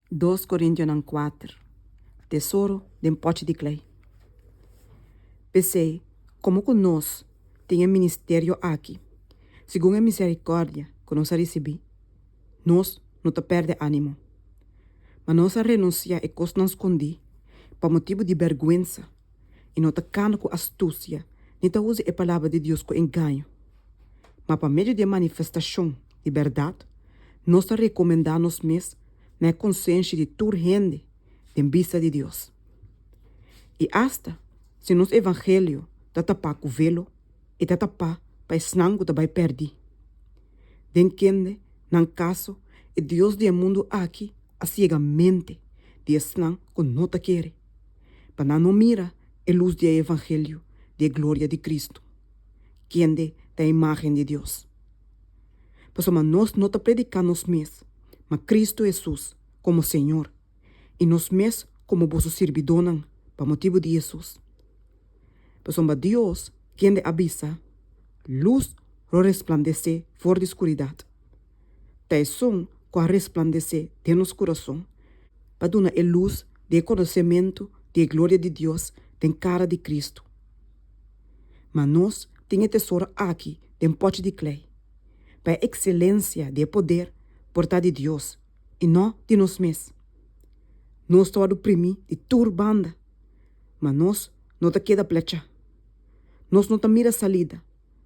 2 Coríntios 4. Tesouro de pote de clay. Pensei, como que nós temos ministério aqui, segundo a misericórdia que nós recebemos, nós não te perde ânimo. Mas nós renuncia e coisa não escondi, por motivo de vergonha, e não te cana com astúcia, nem te usa a palavra de Deus com engano. Mas por meio de manifestação de verdade, nós te recomendamos mesmos na consciência de toda gente em vista de Deus. E hasta, se nosso evangelho está tapado com velo, e está tapado para esnango que vai perder. Denkende, num caso, e Deus do mundo aqui, a cegamente, de esnan que não te quer. Para não mira a luz do evangelho, de glória de Cristo, que é da imagem de Deus. Mas nós não te predicamos mesmos, mas Cristo Jesus como Senhor, e nós mesmos como vossos servidores, por motivo de Jesus. Mas Deus, quem de avisa, luz resplandece fora da escuridade. Tá som que resplandece de nosso coração, para dar a luz de conhecimento de glória de Deus em cara de Cristo. Mas nós temos tesouro aqui, de pote de clay, para a excelência de poder portar de Deus, e não de nós mesmos. Nós estamos oprimidos de turbanda, mas nós não te queda plecha. Nós não te mira salida,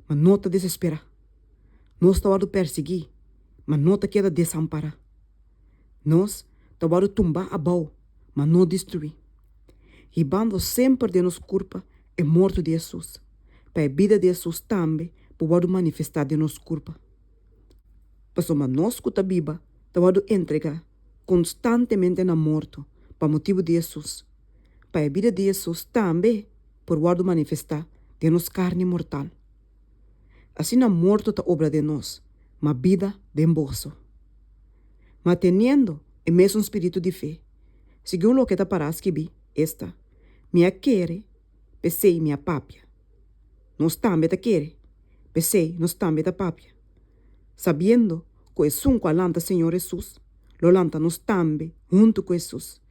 mas não te desespera. Nós estamos perseguir, mas não te queda desamparar. Nós estamos tumbar abaixo, mas não destruir. Ribando sempre de nossa culpa e morto de Jesus, para a vida de Jesus também pode manifestar de nossa culpa. Mas nós que está viva, estamos entregar constantemente na morto, por motivo de Jesus, para a vida de Jesus também pode manifestar de nossa carne mortal. Assim na morto está obra de nós, mas vida de embolso. Mas tendo o mesmo espírito de fé, segundo o que está para escrever, esta, minha quere, pensei minha papia. Nós também te quere, pensei, nós também te papia. Sabendo que é um alanta Senhor Jesus, lo lanta nós também junto com Jesus,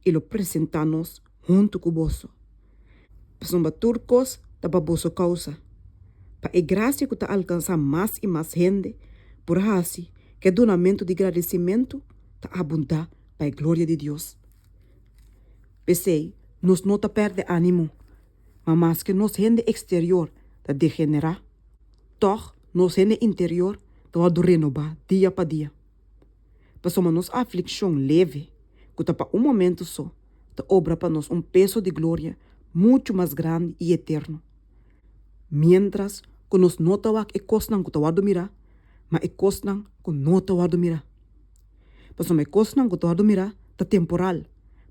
e lo apresentamos junto com vós. Para turcos, está para vossa causa. Para a graça que está alcançar mais e mais gente, por assim que o donamento de agradecimento está abundar para a glória de Deus. Pensei, nós não te perde ânimo, mas mais que nós gente exterior está degenerar, toch nós gente interior está renovar dia para dia. Para nós aflição leve, que está para momento só, está obra para nós peso de glória muito mais grande e eterno. Mientras que nós não estamos a coisa que estamos a mirar, mas a coisa que não estamos a mirar. Mas a coisa que estamos a mirar está temporal,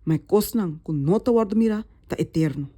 mas a coisa que não estamos a mirar está eterno.